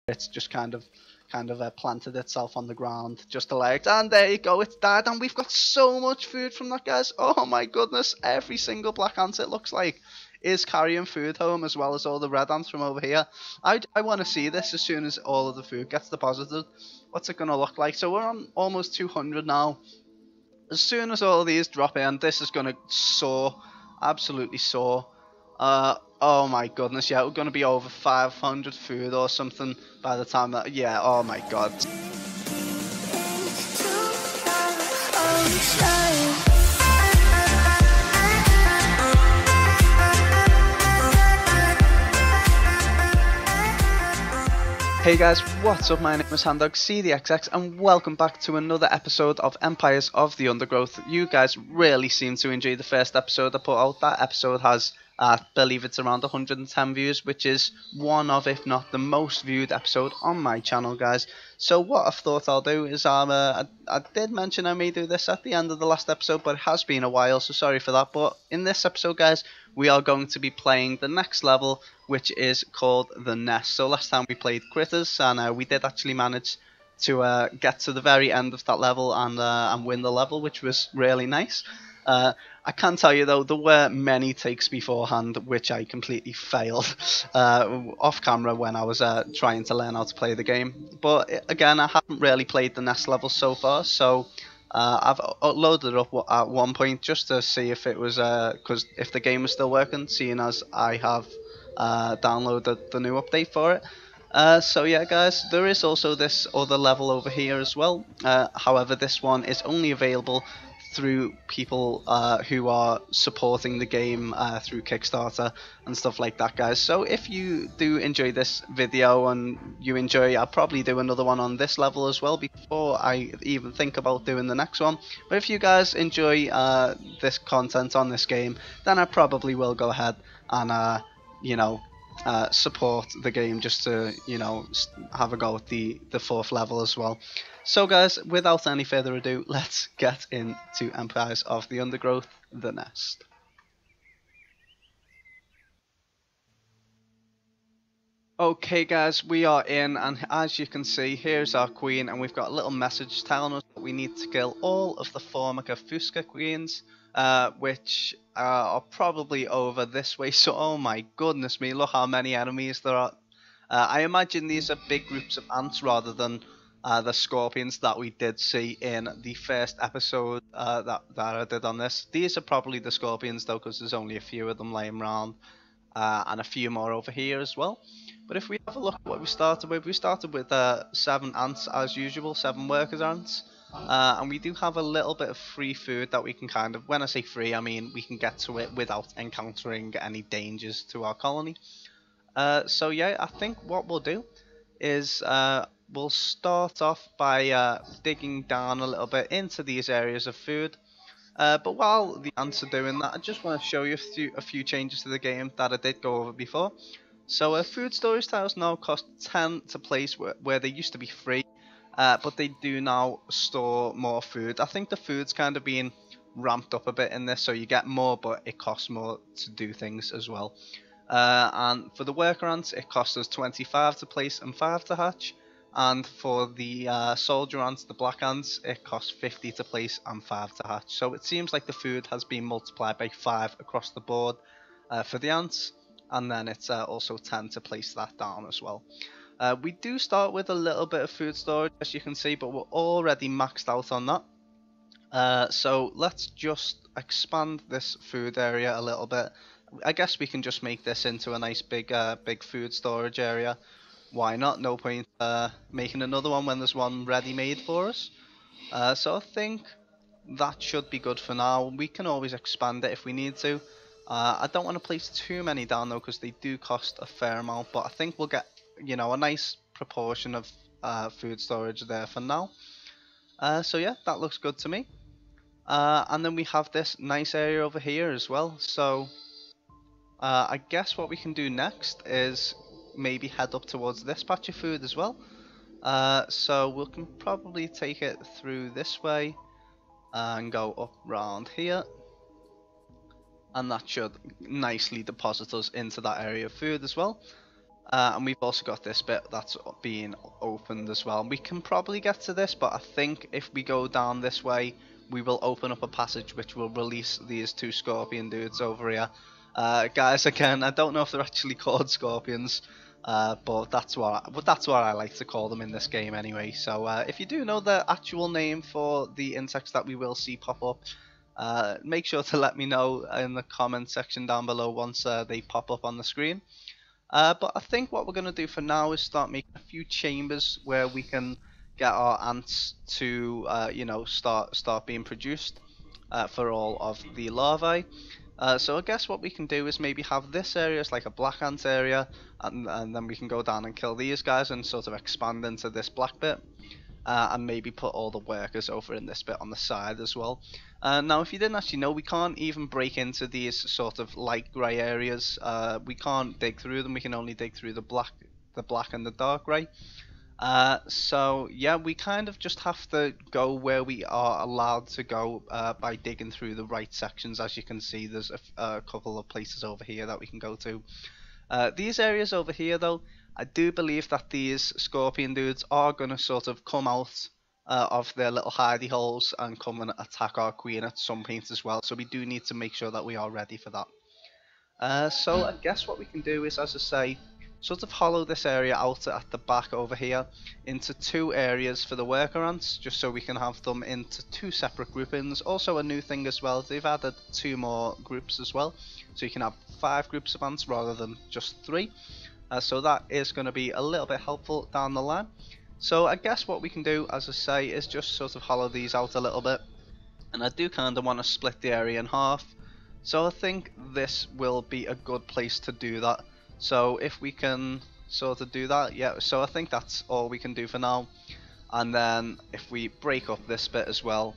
it's just kind of planted itself on the ground, just alert, and there you go, it's died, and we've got so much food from that, guys. Oh my goodness, every single black ant, it looks like, is carrying food home, as well as all the red ants from over here. I want to see this as soon as all of the food gets deposited. What's it going to look like? So we're on almost 200 now. As soon as all of these drop in, this is going to soar, absolutely soar. Oh my goodness, yeah, we're going to be over 500 food or something by the time that, yeah, oh my god. Hey guys, what's up? My name is HandogCDXX and welcome back to another episode of Empires of the Undergrowth. You guys really seem to enjoy the first episode I put out. That episode has, I believe it's around 110 views, which is one of, if not the most viewed episode on my channel, guys. So what I thought I'll do is, I did mention I may do this at the end of the last episode, but it has been a while, so sorry for that. But in this episode, guys, we are going to be playing the next level, which is called the Nest. So last time we played Critters, and we did actually manage to get to the very end of that level and win the level, which was really nice. I can tell you though, there were many takes beforehand which I completely failed off camera when I was trying to learn how to play the game. But again, I haven't really played the Nest level so far, so I've loaded it up at one point just to see if it was, because if the game was still working, seeing as I have downloaded the new update for it. So yeah guys, there is also this other level over here as well. However, this one is only available through people who are supporting the game through Kickstarter and stuff like that, guys. So if you do enjoy this video and you enjoy, I'll probably do another one on this level as well before I even think about doing the next one. But if you guys enjoy this content on this game, then I probably will go ahead and you know, support the game just to, you know, have a go at the fourth level as well. So guys, without any further ado, let's get into Empires of the Undergrowth, the Nest. Okay guys, we are in, and as you can see, here's our queen, and we've got a little message telling us that we need to kill all of the Formica Fusca queens, which are probably over this way. So oh my goodness me, look how many enemies there are. I imagine these are big groups of ants rather than the scorpions that we did see in the first episode that I did on this. These are probably the scorpions though, because there's only a few of them laying around, and a few more over here as well. But if we have a look at what we started with 7 ants as usual, 7 workers ants. And we do have a little bit of free food that we can kind of, when I say free, I mean we can get to it without encountering any dangers to our colony. So yeah, I think what we'll do is we'll start off by digging down a little bit into these areas of food. But while the ants are doing that, I just want to show you a few changes to the game that I did go over before. So food storage tiles now cost 10 to place where they used to be free, but they do now store more food. I think the food's kind of being ramped up a bit in this, so you get more, but it costs more to do things as well. And for the worker ants, it costs us 25 to place and 5 to hatch. And for the soldier ants, the black ants, it costs 50 to place and 5 to hatch. So it seems like the food has been multiplied by 5 across the board for the ants. And then it's also 10 to place that down as well. We do start with a little bit of food storage, as you can see, but we're already maxed out on that. So let's just expand this food area a little bit. I guess we can just make this into a nice big food storage area. Why not? No point making another one when there's one ready made for us. So I think that should be good for now. We can always expand it if we need to. I don't want to place too many down though, because they do cost a fair amount, but I think we'll get, you know, a nice proportion of food storage there for now. So yeah, that looks good to me. And then we have this nice area over here as well. So I guess what we can do next is maybe head up towards this patch of food as well. So we can probably take it through this way and go up round here, and that should nicely deposit us into that area of food as well. And we've also got this bit that's being opened as well. We can probably get to this, but I think if we go down this way, we will open up a passage which will release these two scorpion dudes over here. Guys, again, I don't know if they're actually called scorpions, but that's what I like to call them in this game anyway. So if you do know the actual name for the insects that we will see pop up, make sure to let me know in the comment section down below once they pop up on the screen. But I think what we're going to do for now is start making a few chambers where we can get our ants to, you know, start being produced for all of the larvae. So I guess what we can do is maybe have this area as like a black ant area, and then we can go down and kill these guys and sort of expand into this black bit. And maybe put all the workers over in this bit on the side as well. Now, if you didn't actually know, we can't even break into these sort of light grey areas. We can't dig through them. We can only dig through the black and the dark grey. So yeah, we kind of just have to go where we are allowed to go by digging through the right sections. As you can see, there's a couple of places over here that we can go to. These areas over here, though, I do believe that these scorpion dudes are going to sort of come out of their little hidey holes and come and attack our queen at some point as well. So we do need to make sure that we are ready for that. So I guess what we can do is, as I say, sort of hollow this area out at the back over here into two areas for the worker ants, just so we can have them into two separate groupings. Also a new thing as well, they've added 2 more groups as well, so you can have 5 groups of ants rather than just 3. So that is going to be a little bit helpful down the line. So I guess what we can do, as I say, is just sort of hollow these out a little bit. And I do kind of want to split the area in half. So I think this will be a good place to do that. So if we can sort of do that, yeah, so I think that's all we can do for now. And then if we break up this bit as well,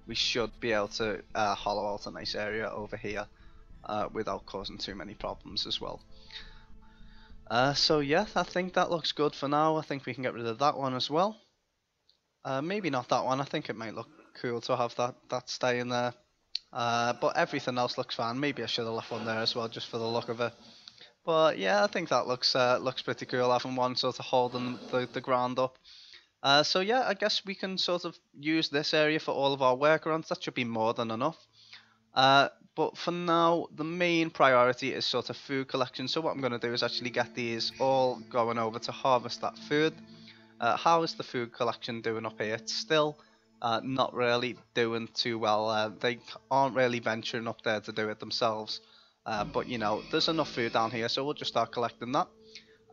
we should be able to hollow out a nice area over here without causing too many problems as well. So yeah, I think that looks good for now. I think we can get rid of that one as well. Maybe not that one. I think it might look cool to have that stay in there. But everything else looks fine. Maybe I should have left one there as well, just for the look of it. But yeah, I think that looks pretty cool, having one sort of holding the ground up. So yeah, I guess we can sort of use this area for all of our worker ants. That should be more than enough. But for now, the main priority is sort of food collection. So what I'm going to do is actually get these all going over to harvest that food. How is the food collection doing up here? It's still not really doing too well. They aren't really venturing up there to do it themselves. But you know, there's enough food down here, so we'll just start collecting that.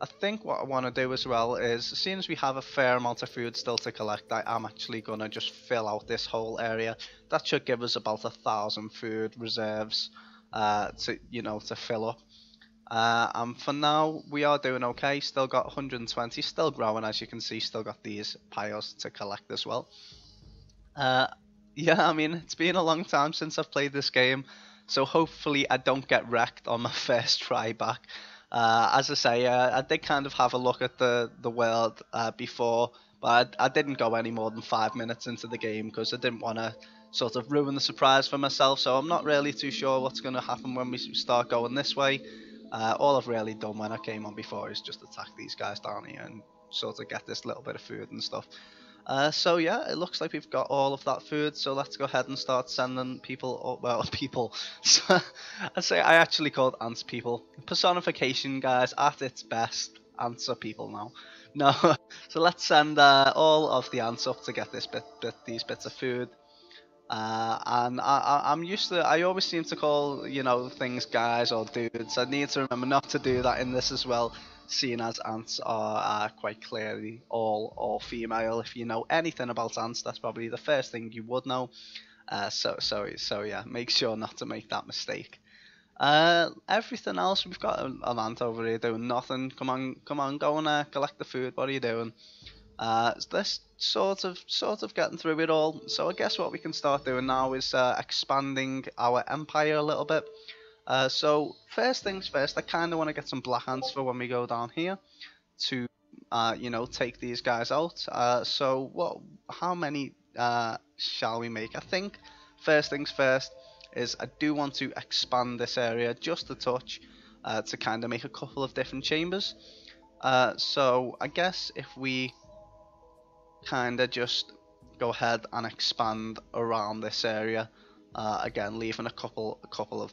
I think what I want to do as well is, seeing as we have a fair amount of food still to collect, I am actually going to just fill out this whole area. That should give us about 1,000 food reserves to fill up. And for now, we are doing okay. Still got 120, still growing, as you can see. Still got these piles to collect as well. Yeah, I mean, it's been a long time since I've played this game, so hopefully I don't get wrecked on my first try back. As I say, I did kind of have a look at the world before, but I didn't go any more than 5 minutes into the game because I didn't want to sort of ruin the surprise for myself. So I'm not really too sure what's going to happen when we start going this way. All I've really done when I came on before is just attack these guys down here and sort of get this little bit of food and stuff. So yeah, it looks like we've got all of that food, so let's go ahead and start sending people, people, I actually called ants people. Personification, guys, at its best. Ants are people now. No, so let's send all of the ants up to get these bits of food. And I'm used to, I always seem to call, things guys or dudes. I need to remember not to do that in this as well, seeing as ants are quite clearly all female. If you know anything about ants, that's probably the first thing you would know. So yeah, make sure not to make that mistake. Everything else, we've got an ant over here doing nothing. Come on, go and collect the food. What are you doing? This sort of getting through it all. So I guess what we can start doing now is expanding our empire a little bit. So first things first, I kind of want to get some black ants for when we go down here to take these guys out. So how many shall we make? I think first things first is I do want to expand this area just a touch to kind of make a couple of different chambers. So I guess if we kind of just go ahead and expand around this area, again leaving a couple of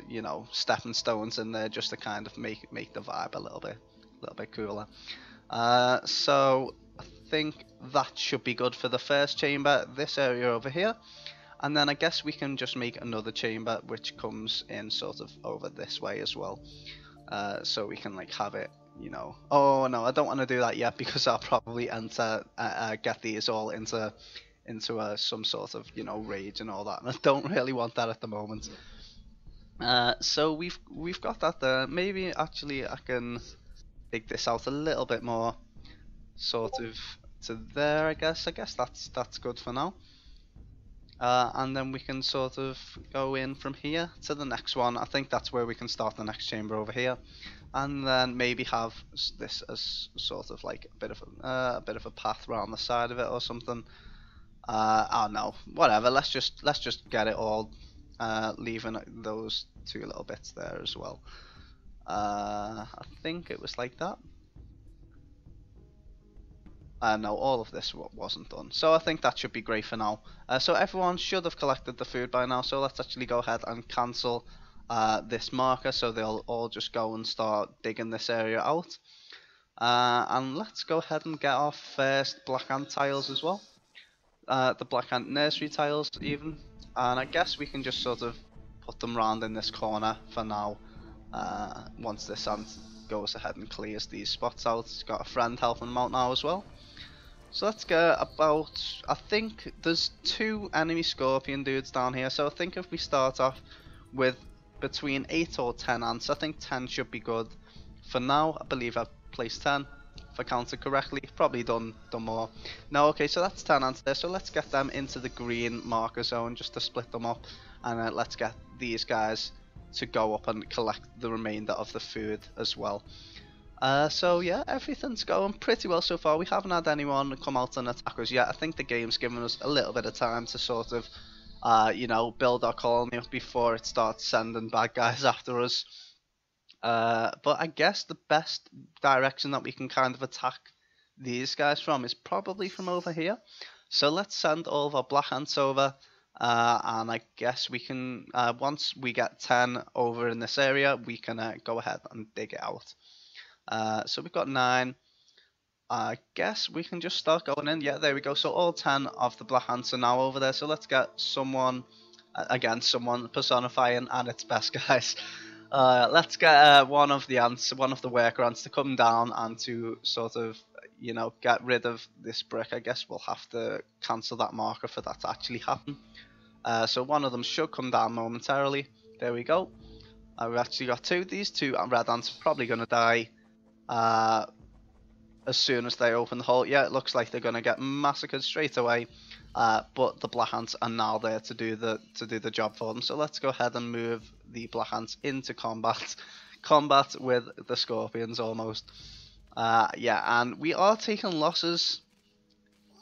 you know, stepping stones in there just to kind of make the vibe a little bit cooler. So I think that should be good for the first chamber, this area over here. And then I guess we can just make another chamber which comes in sort of over this way as well. So we can like have it, you know. Oh no, I don't want to do that yet because I'll probably enter get these all into some sort of, you know, rage and all that, and I don't really want that at the moment. So we've got that there. Maybe actually I can dig this out a little bit more, sort of to there. I guess that's good for now. And then we can sort of go in from here to the next one. I think that's where we can start the next chamber over here, and then maybe have this as sort of like a bit of a path around the side of it or something. I don't know, whatever. Let's just get it all, leaving those two little bits there as well. I think it was like that. No, all of this wasn't done. So I think that should be great for now. So everyone should have collected the food by now. So let's actually go ahead and cancel this marker. So they'll all just go and start digging this area out. And let's go ahead and get our first black ant tiles as well. The black ant nursery tiles even. And I guess we can just sort of put them round in this corner for now. Once this ant goes ahead and clears these spots out. It's got a friend helping him out now as well. So let's get about, I think there's 2 enemy scorpion dudes down here, so I think if we start off with between 8 or 10 ants, I think 10 should be good. For now, I believe I've placed 10, if I counted correctly, probably done more. No, okay, so that's 10 ants there, so let's get them into the green marker zone just to split them up, and let's get these guys to go up and collect the remainder of the food as well. So yeah, everything's going pretty well so far. We haven't had anyone come out and attack us yet. I think the game's given us a little bit of time to sort of, you know, build our colony up before it starts sending bad guys after us. But I guess the best direction that we can kind of attack these guys from is probably from over here. So let's send all of our black ants over. And I guess we can, once we get 10 over in this area, we can go ahead and dig it out. So we've got 9. I guess we can just start going in. Yeah, there we go. So all 10 of the black ants are now over there. So let's get someone, again, someone personifying at its best, guys. Let's get one of the ants, one of the worker ants to come down and to sort of, you know, get rid of this brick. I guess we'll have to cancel that marker for that to actually happen. So one of them should come down momentarily. There we go. We've actually got 2. These 2 red ants are probably going to die as soon as they open the hole. Yeah, it looks like they're going to get massacred straight away. But the black ants are now there to do the job for them. So let's go ahead and move the black ants into combat with the scorpions almost. Yeah, and we are taking losses,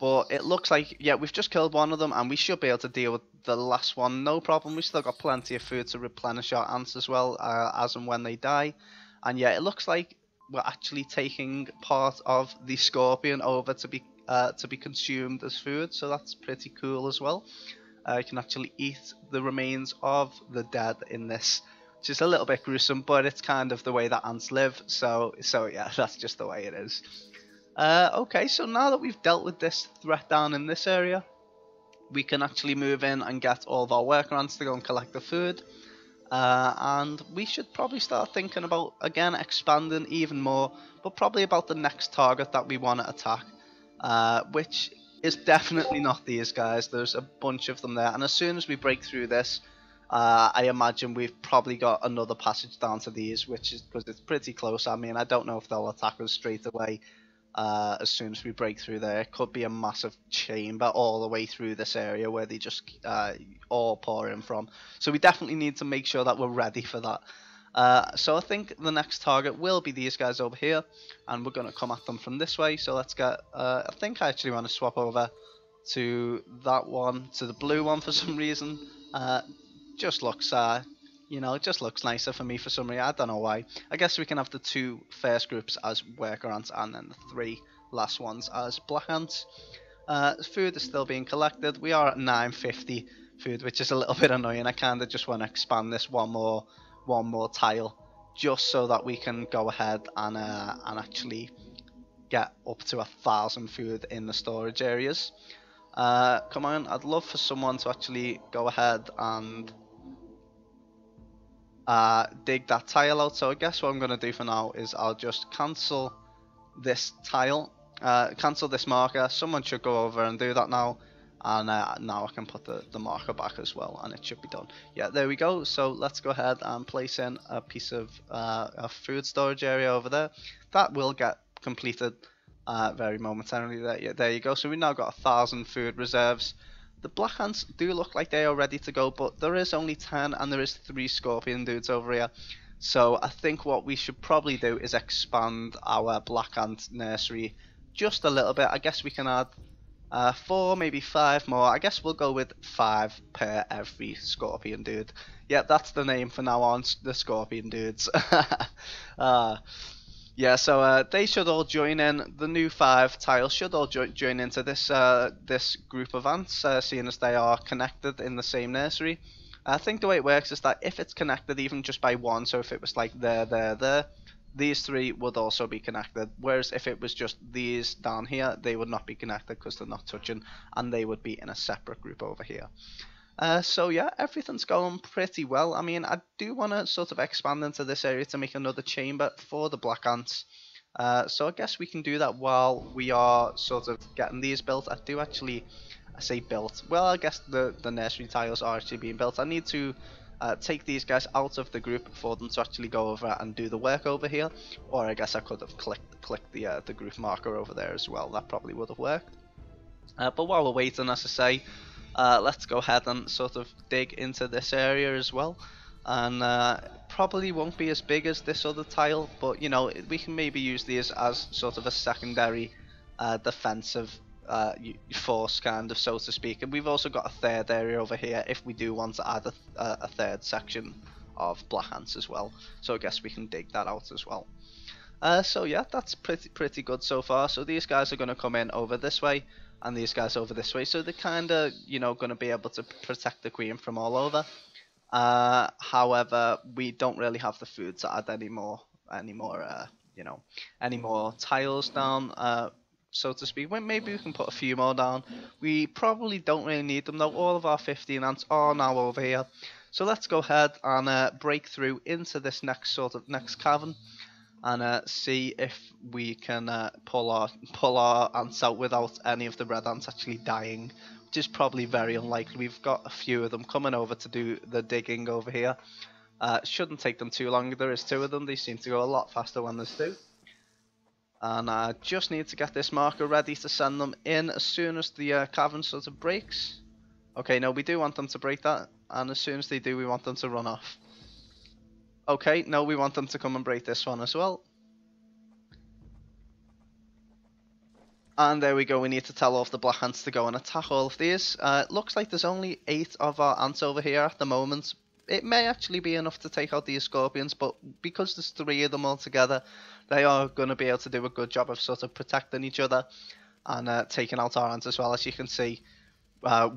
but it looks like, yeah, we've just killed one of them and we should be able to deal with the last one no problem. We've still got plenty of food to replenish our ants as well, as and when they die. And yeah, it looks like we're actually taking part of the scorpion over to be consumed as food, so that's pretty cool as well. You can actually eat the remains of the dead in this, which is a little bit gruesome, but it's kind of the way that ants live, so yeah, that's just the way it is. Okay, so now that we've dealt with this threat down in this area, we can actually move in and get all of our worker ants to go and collect the food. And we should probably start thinking about, again, expanding even more, but probably about the next target that we want to attack, which is definitely not these guys. There's a bunch of them there, and as soon as we break through this, I imagine we've probably got another passage down to these, which is because it's pretty close. I mean, I don't know if they'll attack us straight away. As soon as we break through there, it could be a massive chamber all the way through this area where they just all pour in from. So we definitely need to make sure that we're ready for that. So I think the next target will be these guys over here, and we're going to come at them from this way. So let's get, I think I actually want to swap over to that one, to the blue one for some reason. Just looks You know, it just looks nicer for me for some reason. I don't know why. I guess we can have the 2 first groups as worker ants and then the 3 last ones as black ants. Food is still being collected. We are at 950 food, which is a little bit annoying. I kind of just want to expand this one more tile, just so that we can go ahead and actually get up to 1,000 food in the storage areas. Come on, I'd love for someone to actually go ahead and dig that tile out. So I guess what I'm going to do for now is I'll just cancel this tile, cancel this marker. Someone should go over and do that now, and now I can put the marker back as well, and it should be done. Yeah, there we go. So let's go ahead and place in a piece of a food storage area over there. That will get completed very momentarily. There you go. So we've now got 1,000 food reserves. The black ants do look like they are ready to go, but there is only 10 and there is 3 scorpion dudes over here. So I think what we should probably do is expand our black ant nursery just a little bit. I guess we can add 4, maybe 5 more. I guess we'll go with 5 per every scorpion dude. Yeah, that's the name for now on, the scorpion dudes. Yeah, so they should all join in. The new 5 tiles should all join into this this group of ants, seeing as they are connected in the same nursery. I think the way it works is that if it's connected even just by 1, so if it was like there, these 3 would also be connected. Whereas if it was just these down here, they would not be connected because they're not touching, and they would be in a separate group over here. So yeah, everything's going pretty well. I mean, I do want to sort of expand into this area to make another chamber for the black ants. So I guess we can do that while we are sort of getting these built. I do actually, I say built, well I guess the nursery tiles are actually being built. I need to take these guys out of the group for them to actually go over and do the work over here. Or I guess I could have clicked the group marker over there as well. That probably would have worked. But while we're waiting, as I say, let's go ahead and sort of dig into this area as well. And probably won't be as big as this other tile, but you know, we can maybe use these as sort of a secondary defensive force, kind of, so to speak. And we've also got a third area over here if we do want to add a third section of black ants as well. So I guess we can dig that out as well. So yeah, that's pretty good so far. So these guys are going to come in over this way, and these guys over this way. So they're kind of, you know, going to be able to protect the queen from all over. However, we don't really have the food to add any more tiles down, so to speak. Well, maybe we can put a few more down. We probably don't really need them though. All of our 15 ants are now over here. So let's go ahead and break through into this next cavern, and see if we can pull our ants out without any of the red ants actually dying, which is probably very unlikely. We've got a few of them coming over to do the digging over here. Shouldn't take them too long. There is 2 of them. They seem to go a lot faster when there's 2. And I just need to get this marker ready to send them in as soon as the cavern sort of breaks. Okay, no, we do want them to break that, and as soon as they do, we want them to run off. Okay, no, we want them to come and break this one as well. And there we go, we need to tell all of the black ants to go and attack all of these. It looks like there's only 8 of our ants over here at the moment. It may actually be enough to take out these scorpions, but because there's 3 of them all together, they are going to be able to do a good job of sort of protecting each other and taking out our ants as well. As you can see,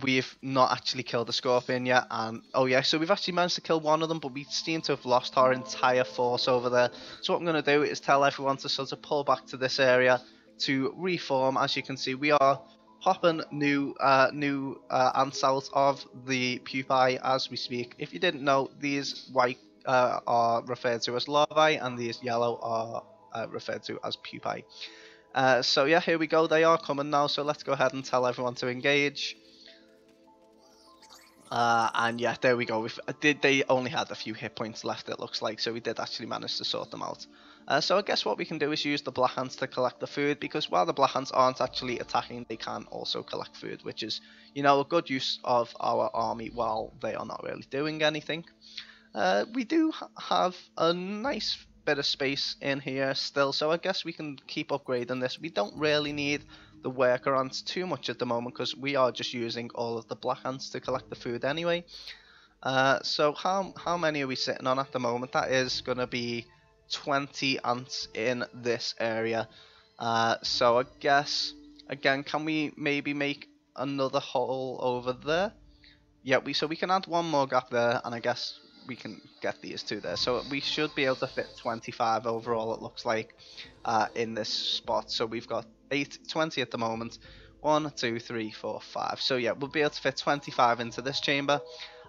we've not actually killed the scorpion yet, and oh yeah, so we've actually managed to kill one of them, but we seem to have lost our entire force over there. So what I'm going to do is tell everyone to sort of pull back to this area to reform. As you can see, we are popping new ants out of the pupae as we speak. If you didn't know, these white are referred to as larvae, and these yellow are referred to as pupae. So yeah, here we go, they are coming now, so let's go ahead and tell everyone to engage. And yeah, there we go. They only had a few hit points left, it looks like, so we did actually manage to sort them out. So I guess what we can do is use the black ants to collect the food, because while the black ants aren't actually attacking, they can also collect food, which is, you know, a good use of our army while they are not really doing anything. We do have a nice bit of space in here still, so I guess we can keep upgrading this. We don't really need the worker ants too much at the moment, because we are just using all of the black ants to collect the food anyway. So how many are we sitting on at the moment? That is gonna be 20 ants in this area. So I guess again, can we maybe make another hole over there? Yeah, so we can add one more gap there, and I guess we can get these two there. So we should be able to fit 25 overall, it looks like, in this spot. So we've got 20 at the moment. 1, 2, 3, 4, 5. So yeah, we'll be able to fit 25 into this chamber,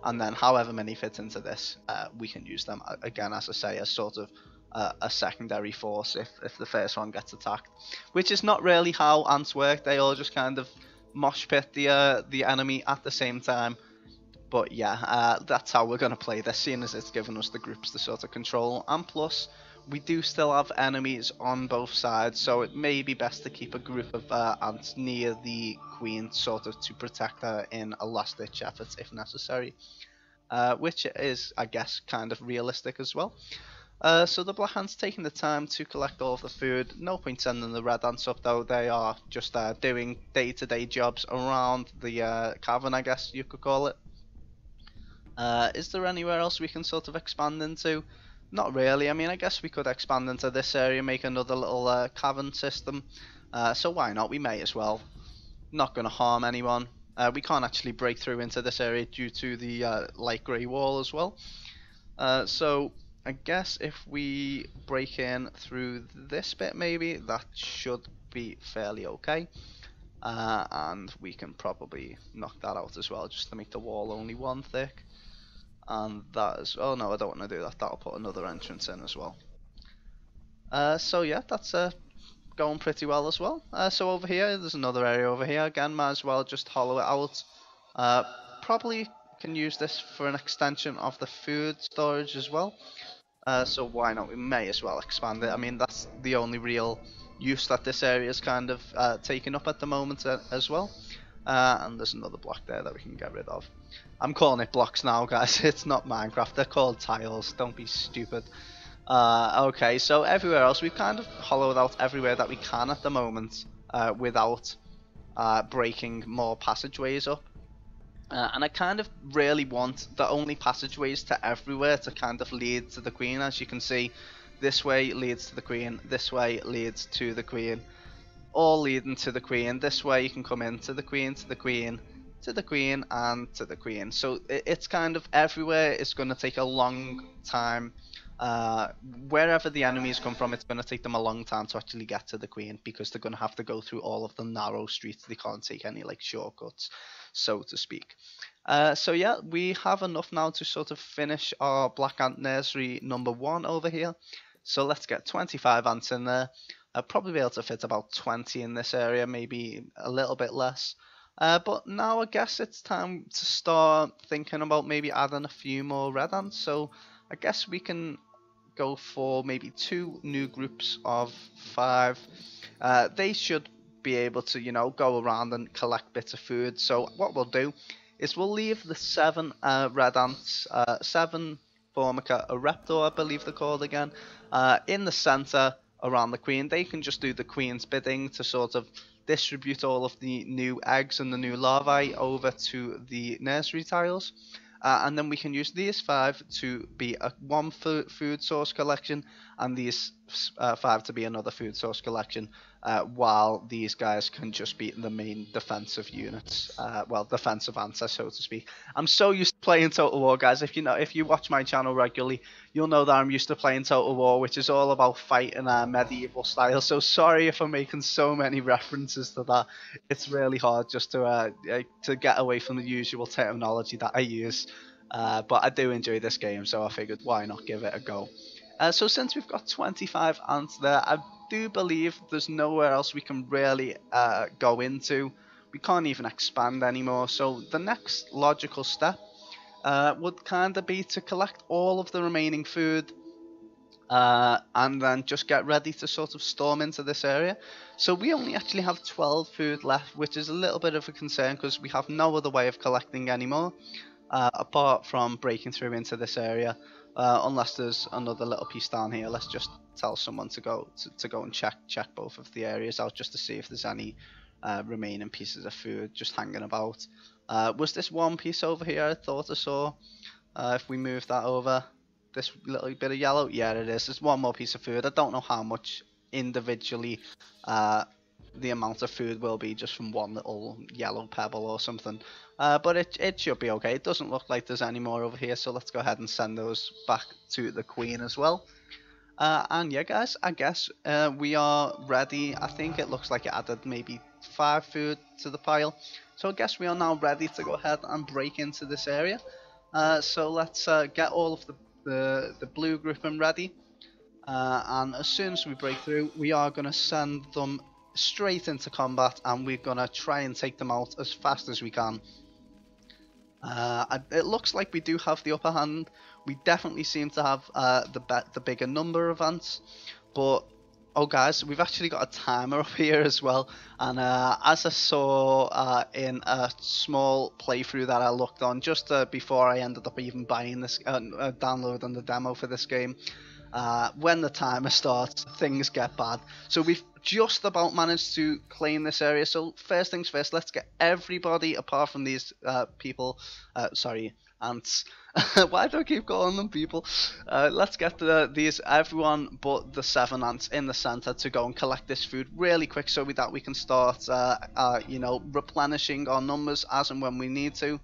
and then however many fit into this, we can use them, again, as I say, as sort of a secondary force if the first one gets attacked. Which is not really how ants work. They all just kind of mosh pit the enemy at the same time. But yeah, that's how we're going to play this, seeing as it's given us the groups to sort of control. And plus, we do still have enemies on both sides, so it may be best to keep a group of ants near the queen, sort of to protect her in a last-ditch effort if necessary. Which is, I guess, kind of realistic as well. So the black ants taking the time to collect all of the food. No point sending the red ants up though. They are just doing day-to-day jobs around the cavern, I guess you could call it. Is there anywhere else we can sort of expand into? Not really. I mean, I guess we could expand into this area, make another little cavern system. So why not? We may as well. Not going to harm anyone. We can't actually break through into this area due to the light grey wall as well. So I guess if we break in through this bit, maybe that should be fairly okay. And we can probably knock that out as well, just to make the wall only 1 thick. And that is, oh no, I don't want to do that. That'll put another entrance in as well. So yeah, that's going pretty well as well. So over here, there's another area over here. Again, might as well just hollow it out. Probably can use this for an extension of the food storage as well. So why not? We may as well expand it. I mean, that's the only real use that this area is kind of taking up at the moment as well. And there's another block there that we can get rid of. I'm calling it blocks now, guys. It's not Minecraft. They're called tiles. Don't be stupid. Okay, so everywhere else, we've kind of hollowed out everywhere that we can at the moment without breaking more passageways up. And I kind of really want the only passageways to everywhere to kind of lead to the queen. As you can see, this way leads to the queen, this way leads to the queen, all leading to the queen. This way you can come into the queen, to the queen, to the queen, and to the queen. So it's kind of everywhere. It's going to take a long time. Wherever the enemies come from, it's going to take them a long time to actually get to the queen, because they're going to have to go through all of the narrow streets. They can't take any like shortcuts, so to speak. So yeah, we have enough now to sort of finish our black ant nursery number 1 over here. So let's get 25 ants in there. I'll probably be able to fit about 20 in this area, maybe a little bit less. But now I guess it's time to start thinking about maybe adding a few more red ants. So I guess we can go for maybe 2 new groups of 5. They should be able to, you know, go around and collect bits of food. So what we'll do is we'll leave the 7 red ants, 7 Formica Ereptor, I believe they're called again, in the center around the queen. They can just do the queen's bidding to sort of distribute all of the new eggs and the new larvae over to the nursery tiles. And then we can use these 5 to be one food source collection, and these 5 to be another food source collection, while these guys can just be the main defensive units, well, defensive answer, so to speak. I'm so used to playing Total War, guys. If you watch my channel regularly, you'll know that I'm used to playing Total War, which is all about fighting medieval style. So sorry if I'm making so many references to that. It's really hard just to get away from the usual terminology that I use. But I do enjoy this game, so I figured why not give it a go. So since we've got 25 ants there, I do believe there's nowhere else we can really go into. We can't even expand anymore, so the next logical step would kind of be to collect all of the remaining food and then just get ready to sort of storm into this area. So we only actually have 12 food left, which is a little bit of a concern because we have no other way of collecting anymore. Apart from breaking through into this area, unless there's another little piece down here. Let's just tell someone to go and check both of the areas out, just to see if there's any remaining pieces of food just hanging about. Was this one piece over here I thought I saw? If we move that over, this little bit of yellow, yeah, it is. There's one more piece of food. I don't know how much individually the amount of food will be just from one little yellow pebble or something. But it should be okay. It doesn't look like there's any more over here, so let's go ahead and send those back to the Queen as well. And yeah, guys, I guess we are ready. I think it looks like it added maybe 5 food to the pile. So I guess we are now ready to go ahead and break into this area. So let's get all of the blue grouping ready. And as soon as we break through, we are going to send them straight into combat, and we're going to try and take them out as fast as we can. It looks like we do have the upper hand. We definitely seem to have the bigger number of ants, but oh guys, we've actually got a timer up here as well. And as I saw in a small playthrough that I looked on just before I ended up even buying this, downloading the demo for this game, when the timer starts, things get bad. So we've just about managed to claim this area. So first things first, let's get everybody apart from these people. Sorry, ants. Why do I keep calling them people? Let's get everyone but the 7 ants in the center to go and collect this food really quick, so that we can start, you know, replenishing our numbers as and when we need to.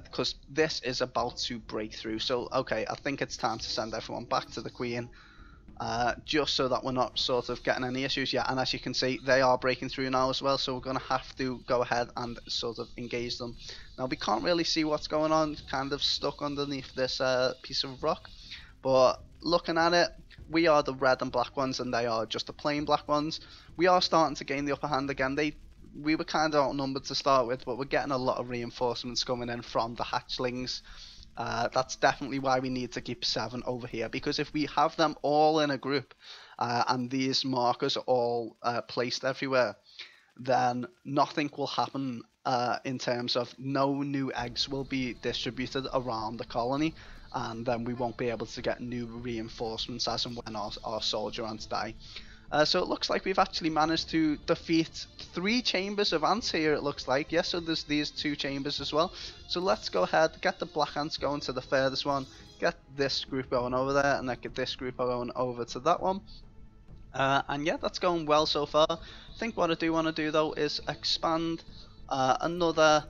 Because this is about to break through. So okay, I think it's time to send everyone back to the Queen, just so that we're not sort of getting any issues. Yeah, and as you can see, they are breaking through now as well, so we're going to have to go ahead and sort of engage them. Now we can't really see what's going on, kind of stuck underneath this piece of rock, but looking at it, we are the red and black ones and they are just the plain black ones. We are starting to gain the upper hand again. We were kind of outnumbered to start with, but we're getting a lot of reinforcements coming in from the hatchlings. That's definitely why we need to keep 7 over here, because if we have them all in a group and these markers are all placed everywhere, then nothing will happen in terms of no new eggs will be distributed around the colony, and then we won't be able to get new reinforcements as and when our soldier ants die. So it looks like we've actually managed to defeat 3 chambers of ants here, it looks like. Yes, so there's these 2 chambers as well. So let's go ahead, get the black ants going to the furthest one, get this group going over there, and then get this group going over to that one. And yeah, that's going well so far. I think what I do want to do though is expand another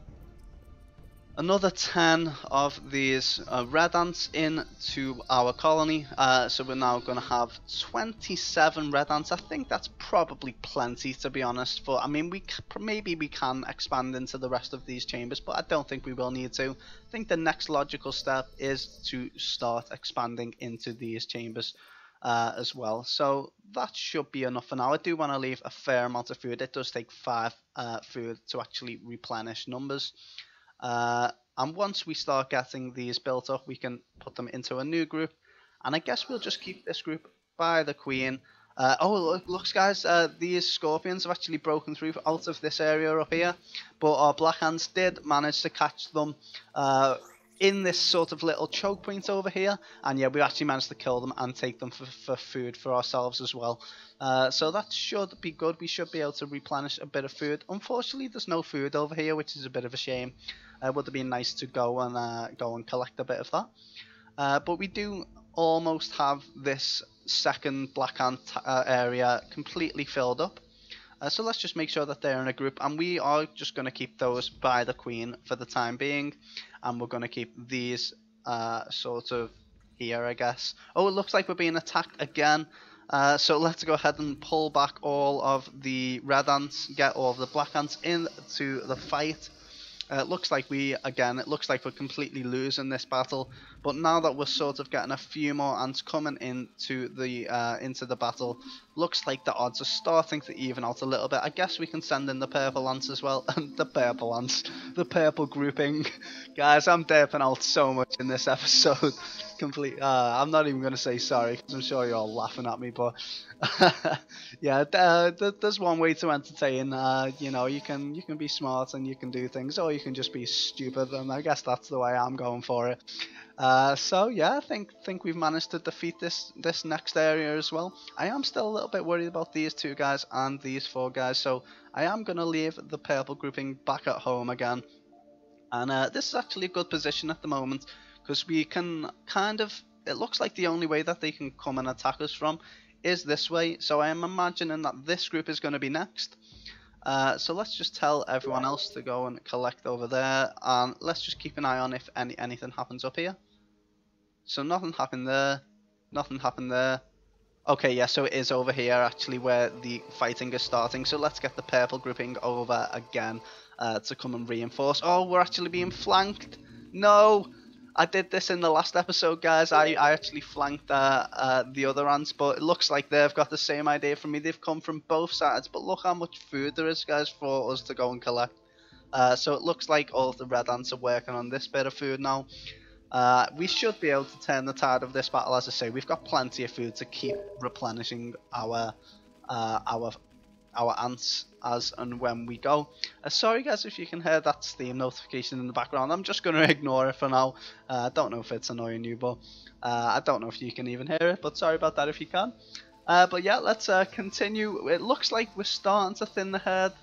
10 of these red ants into our colony. So we're now going to have 27 red ants. I think that's probably plenty, to be honest. For I mean, maybe we can expand into the rest of these chambers, but I don't think we will need to. I think the next logical step is to start expanding into these chambers as well. So that should be enough for now. I do want to leave a fair amount of food. It does take 5 food to actually replenish numbers. And once we start getting these built up, we can put them into a new group, and I guess we'll just keep this group by the Queen. Oh look guys, these scorpions have actually broken through out of this area up here, but our black ants did manage to catch them in this sort of little choke point over here, and yeah, we actually managed to kill them and take them for food for ourselves as well. So that should be good. We should be able to replenish a bit of food. Unfortunately, there's no food over here, which is a bit of a shame. Would have been nice to go and collect a bit of that. But we do almost have this second black ant area completely filled up. So let's just make sure that they're in a group, and we are just going to keep those by the Queen for the time being, and we're going to keep these sort of here, I guess. Oh, it looks like we're being attacked again. So let's go ahead and pull back all of the red ants, get all of the black ants into the fight. It looks like we're completely losing this battle, but now that we're sort of getting a few more ants coming into the battle, looks like the odds are starting to even out a little bit. I guess we can send in the purple ants as well. The purple ants, the purple grouping. Guys, I'm derping out so much in this episode. I'm not even going to say sorry, because I'm sure you're all laughing at me, but yeah, there's one way to entertain. You know, you can be smart and you can do things, or you can just be stupid, and I guess that's the way I'm going for it. So yeah, I think we've managed to defeat this next area as well. I am still a little bit worried about these 2 guys and these 4 guys, so I am going to leave the purple grouping back at home again. And this is actually a good position at the moment, because we can kind of, it looks like the only way that they can come and attack us from is this way. So I am imagining that this group is going to be next. So let's just tell everyone else to go and collect over there, and let's just keep an eye on if anything happens up here. So nothing happened there, nothing happened there. Okay, yeah, so it is over here actually where the fighting is starting. So let's get the purple grouping over again to come and reinforce. Oh, we're actually being flanked. No, I did this in the last episode, guys. I actually flanked the other ants, but it looks like they've got the same idea from me. They've come from both sides, but look how much food there is, guys, for us to go and collect. So it looks like all of the red ants are working on this bit of food now. We should be able to turn the tide of this battle. As I say, we've got plenty of food to keep replenishing our ants as and when we go. Sorry guys if you can hear that Steam notification in the background. I'm just going to ignore it for now. I don't know if it's annoying you, but I don't know if you can even hear it, but sorry about that if you can. But yeah, let's continue. It looks like we're starting to thin the herd.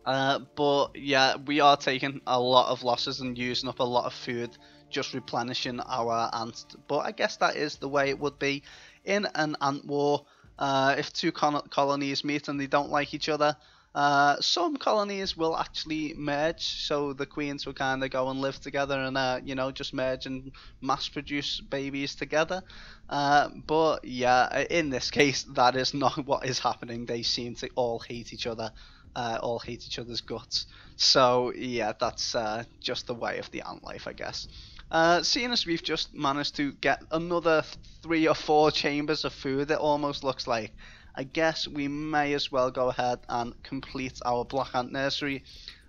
But yeah, we are taking a lot of losses and using up a lot of food just replenishing our ants. But I guess that is the way it would be in an ant war. If two colonies meet and they don't like each other, some colonies will actually merge, so the queens will kind of go and live together and you know, just merge and mass produce babies together. But yeah, in this case that is not what is happening. They seem to all hate each other, all hate each other's guts. So yeah, that's just the way of the ant life, I guess. Seeing as we've just managed to get another 3 or 4 chambers of food, it almost looks like, I guess we may as well go ahead and complete our black ant nursery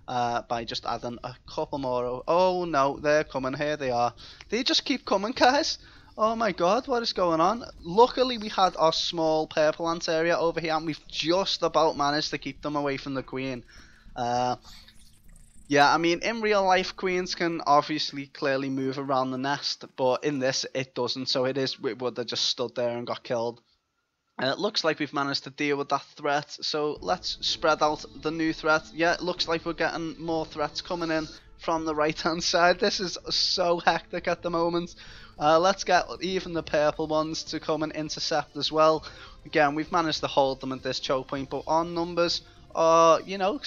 by just adding a couple more. Oh no, they're coming. Here they are. They just keep coming, guys. Oh my god, what is going on? Luckily we had our small purple ant area over here, and we've just about managed to keep them away from the queen. Yeah, I mean, in real life, queens can obviously clearly move around the nest, but in this, it doesn't, so it would have just stood there and got killed. And it looks like we've managed to deal with that threat, so let's spread out the new threat. Yeah, it looks like we're getting more threats coming in from the right-hand side. This is so hectic at the moment. Let's get even the purple ones to come and intercept as well. Again, we've managed to hold them at this choke point, but our numbers are, you know,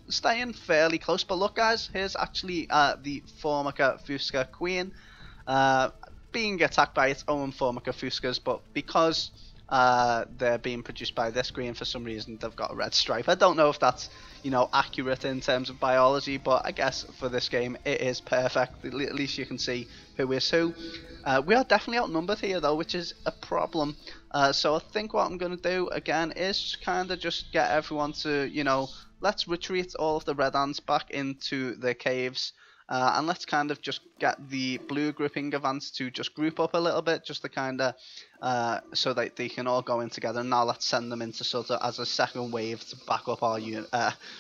staying fairly close. But look guys, here's actually the Formica Fusca Queen being attacked by its own Formica Fuscas, but because they're being produced by this queen, for some reason they've got a red stripe. I don't know if that's, you know, accurate in terms of biology, but I guess for this game it is perfect. At least you can see who is who. We are definitely outnumbered here though, which is a problem. So I think what I'm going to do again is kind of just get everyone to, you know, let's retreat all of the red ants back into the caves. And let's kind of just get the blue grouping of ants to just group up a little bit, just to kind of, so that they can all go in together. And now let's send them into sort of as a second wave to back up our unit.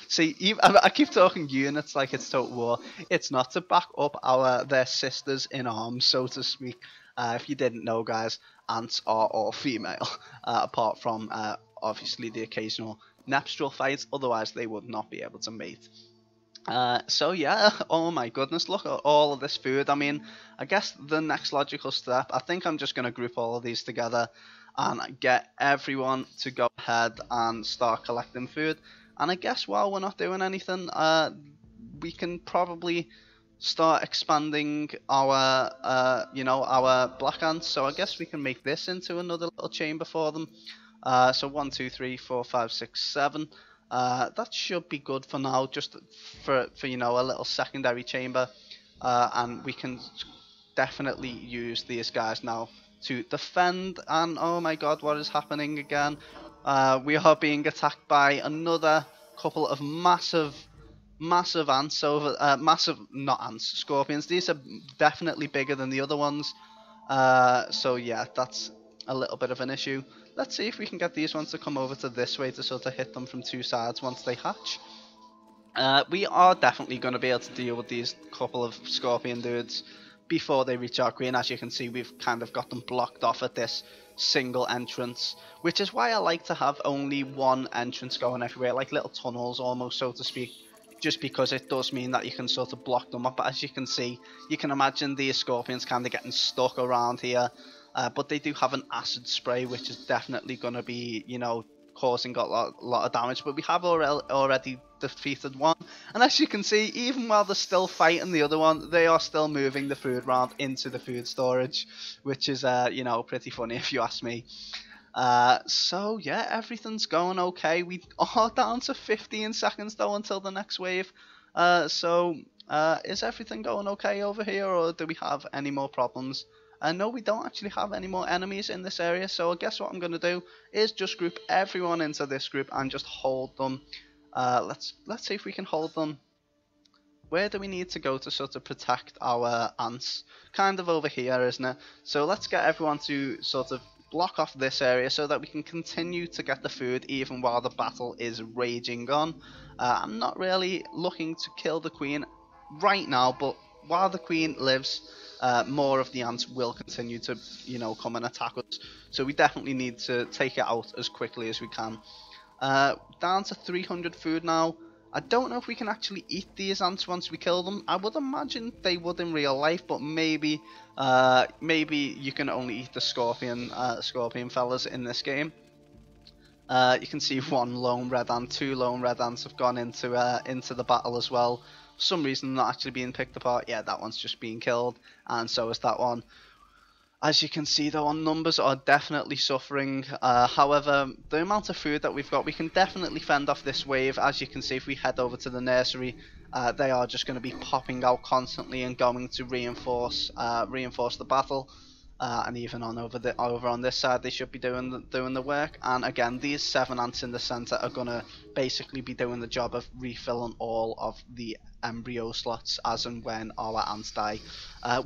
See, I keep talking units like it's Total War. It's not, to back up their sisters in arms, so to speak. If you didn't know, guys, ants are all female, apart from obviously the occasional nuptial fights. Otherwise, they would not be able to mate. So yeah, oh my goodness, look at all of this food. I mean, I guess the next logical step, I think I'm just going to group all of these together and get everyone to go ahead and start collecting food. And I guess while we're not doing anything, we can probably start expanding our, you know, our black ants. So I guess we can make this into another little chamber for them. So 1, 2, 3, 4, 5, 6, 7. That should be good for now, just for you know, a little secondary chamber, and we can definitely use these guys now to defend. And oh my god, what is happening again? We are being attacked by another couple of massive ants over, not ants, scorpions. These are definitely bigger than the other ones. So yeah, that's a little bit of an issue. Let's see if we can get these ones to come over to this way to sort of hit them from 2 sides once they hatch. We are definitely going to be able to deal with these couple of scorpion dudes before they reach our queen. As you can see, we've kind of got them blocked off at this single entrance, which is why I like to have only one entrance going everywhere, like little tunnels almost, so to speak. just because it does mean that you can sort of block them up. But as you can see, you can imagine these scorpions kind of getting stuck around here. But they do have an acid spray, which is definitely going to be, you know, causing a lot of damage. But we have already defeated one. And as you can see, even while they're still fighting the other one, they are still moving the food around into the food storage, which is, you know, pretty funny if you ask me. So yeah, everything's going okay. We are down to 15 seconds though until the next wave. Is everything going okay over here, or do we have any more problems? No, we don't actually have any more enemies in this area, so I guess what I'm going to do is just group everyone into this group and just hold them. Let's see if we can hold them. Where do we need to go to sort of protect our ants? Kind of over here, isn't it? So let's get everyone to sort of block off this area so that we can continue to get the food even while the battle is raging on. I'm not really looking to kill the queen right now, but while the queen lives, more of the ants will continue to, you know, come and attack us. So we definitely need to take it out as quickly as we can. Down to 300 food now. I don't know if we can actually eat these ants once we kill them. I would imagine they would in real life, but maybe you can only eat the scorpion fellas in this game. You can see one lone red ant, two lone red ants have gone into the battle as well. For some reason, not actually being picked apart. Yeah, that one's just being killed, and so is that one. As you can see though, our numbers are definitely suffering. However, the amount of food that we've got, we can definitely fend off this wave. As you can see, if we head over to the nursery, they are just going to be popping out constantly and going to reinforce the battle. And even over on this side, they should be doing the work. And again, these 7 ants in the center are gonna basically be doing the job of refilling all of the embryo slots as and when our ants die.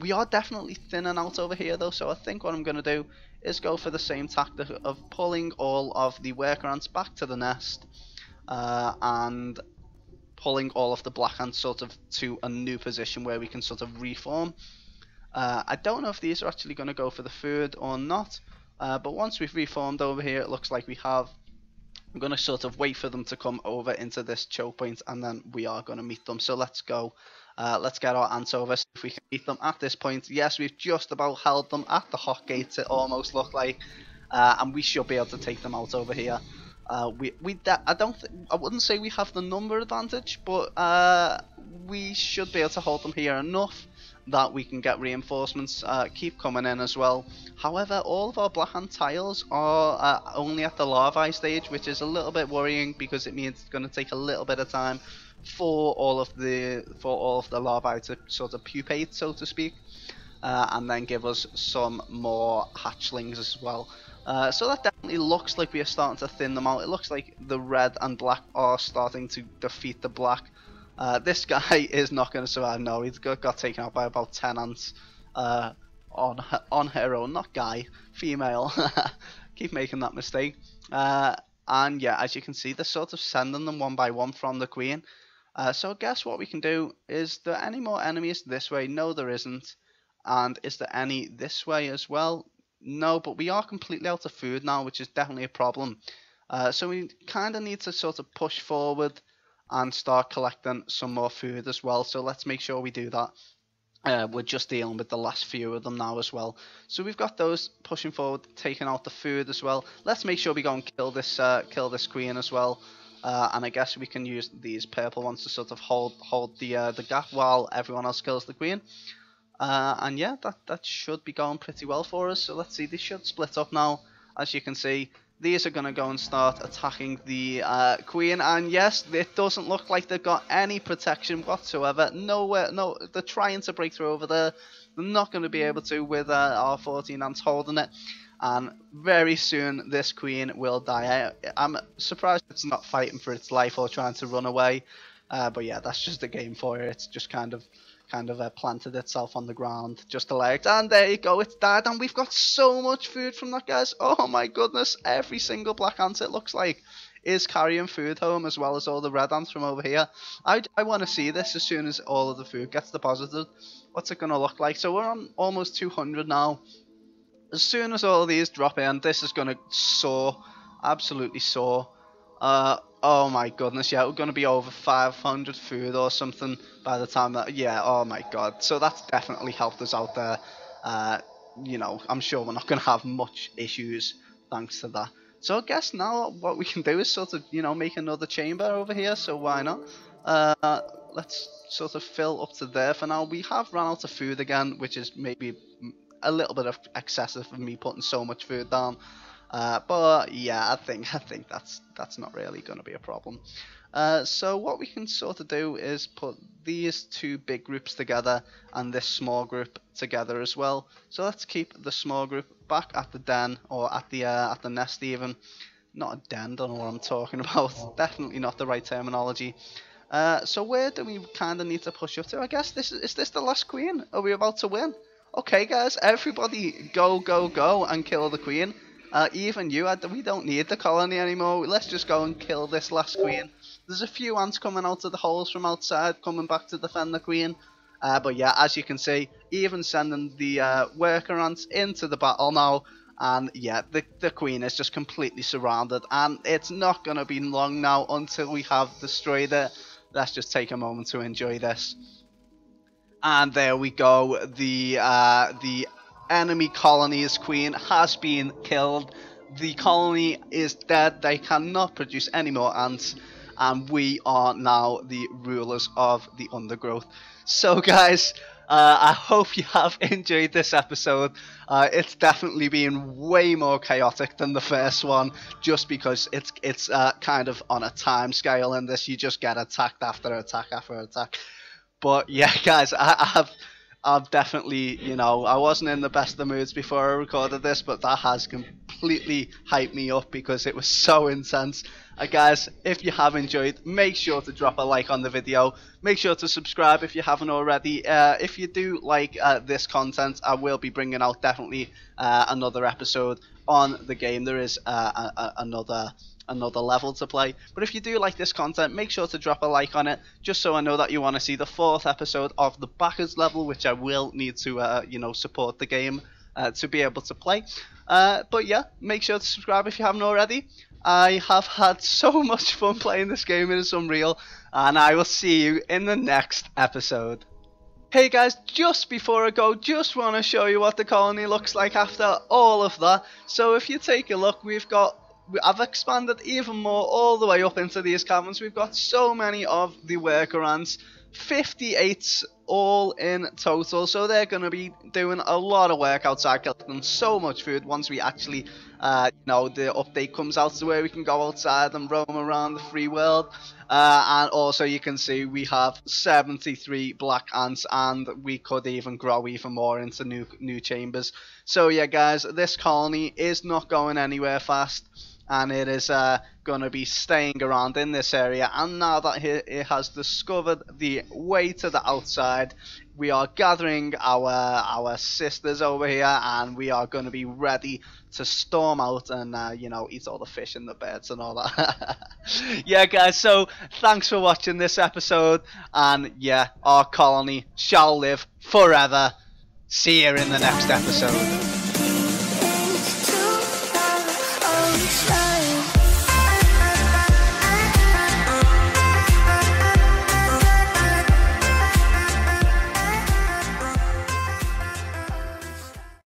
We are definitely thinning out over here though, so I think what I'm gonna do is go for the same tactic of pulling all of the worker ants back to the nest, and pulling all of the black ants sort of to a new position where we can sort of reform. I don't know if these are actually going to go for the food or not, but once we've reformed over here, it looks like we have. I'm going to sort of wait for them to come over into this choke point, and then we are going to meet them. So let's go. Let's get our ants over, see if we can meet them at this point. Yes, we've just about held them at the hot gates, it almost looked like, and we should be able to take them out over here. I wouldn't say we have the number advantage, but we should be able to hold them here enough that we can get reinforcements keep coming in as well. However, all of our black ant tiles are only at the larvae stage, which is a little bit worrying because it means it's going to take a little bit of time for all of the larvae to sort of pupate, so to speak, and then give us some more hatchlings as well. So that definitely looks like we are starting to thin them out. It looks like the red and black are starting to defeat the black. This guy is not going to survive. No, he's got taken out by about 10 ants on her own. Not guy, female. Keep making that mistake. And yeah, as you can see, they're sort of sending them one by one from the queen. So I guess what we can do is there any more enemies this way? No, there isn't. And is there any this way as well? No, but we are completely out of food now, which is definitely a problem. So we kind of need to sort of push forward and start collecting some more food as well. So let's make sure we do that. We're just dealing with the last few of them now as well. So we've got those pushing forward, taking out the food as well. Let's make sure we go and kill this queen as well. And I guess we can use these purple ones to sort of hold the gap while everyone else kills the queen. And yeah, that should be going pretty well for us. So let's see, they should split up now. As you can see, these are going to go and start attacking the queen, and yes, it doesn't look like they've got any protection whatsoever. Nowhere, no, they're trying to break through over there. They're not going to be able to with our 14 ants holding it, and very soon this queen will die. I'm surprised it's not fighting for its life or trying to run away, but yeah, that's just the game for it. It's just kind of planted itself on the ground just to let it, and there you go, it's died. And we've got so much food from that, guys. Oh my goodness, every single black ant, it looks like, is carrying food home, as well as all the red ants from over here. I want to see this as soon as all of the food gets deposited. What's it going to look like? So we're on almost 200 now. As soon as all of these drop in, this is going to soar, absolutely soar. Oh my goodness, yeah, we're gonna be over 500 food or something by the time that, yeah, oh my god. So that's definitely helped us out there. Uh, I'm sure we're not gonna have much issues thanks to that. So I guess now what we can do is sort of, make another chamber over here, so why not? Let's sort of fill up to there for now. We have run out of food again, which is maybe a little bit of excessive for me putting so much food down. But yeah, I think that's not really going to be a problem. So what we can sort of do is put these two big groups together and this small group together as well. So let's keep the small group back at the den, or at the nest even. Not a den, don't know what I'm talking about. Definitely not the right terminology. So where do we kind of need to push up to? I guess is this the last queen? Are we about to win? Okay, guys, everybody go, go, go and kill the queen. Even you, we don't need the colony anymore. Let's just go and kill this last queen. There's a few ants coming out of the holes from outside, coming back to defend the queen. But yeah, as you can see, even sending the worker ants into the battle now. And yeah, the queen is just completely surrounded. And it's not going to be long now until we have destroyed it. Let's just take a moment to enjoy this. And there we go. The enemy colony's queen has been killed. The colony is dead. They cannot produce any more ants. And we are now the rulers of the Undergrowth. So guys, I hope you have enjoyed this episode. It's definitely been way more chaotic than the first one, just because it's kind of on a time scale in this. You just get attacked after attack after attack. But yeah, guys, I've definitely, I wasn't in the best of moods before I recorded this, but that has completely hyped me up because it was so intense. Guys, if you have enjoyed, make sure to drop a like on the video. Make sure to subscribe if you haven't already. If you do like this content, I will be bringing out definitely another episode on the game. There is another level to play. But if you do like this content, make sure to drop a like on it, just so I know that you want to see the 4th episode of the backers level, which I will need to support the game to be able to play. But yeah, make sure to subscribe if you haven't already. I have had so much fun playing this game, it is unreal, and I will see you in the next episode. Hey guys, just before I go, just want to show you what the colony looks like after all of that. So if you take a look, I've expanded even more all the way up into these caverns. We've got so many of the worker ants, 58 all in total, so they're going to be doing a lot of work outside, collecting so much food once we actually, the update comes out to where we can go outside and roam around the free world. And also you can see we have 73 black ants, and we could even grow even more into new chambers. So yeah guys, this colony is not going anywhere fast, and it is going to be staying around in this area. And now that it has discovered the way to the outside, we are gathering our sisters over here, and we are going to be ready to storm out and eat all the fish and the birds and all that. Yeah guys, so thanks for watching this episode, and yeah, our colony shall live forever. See you in the next episode.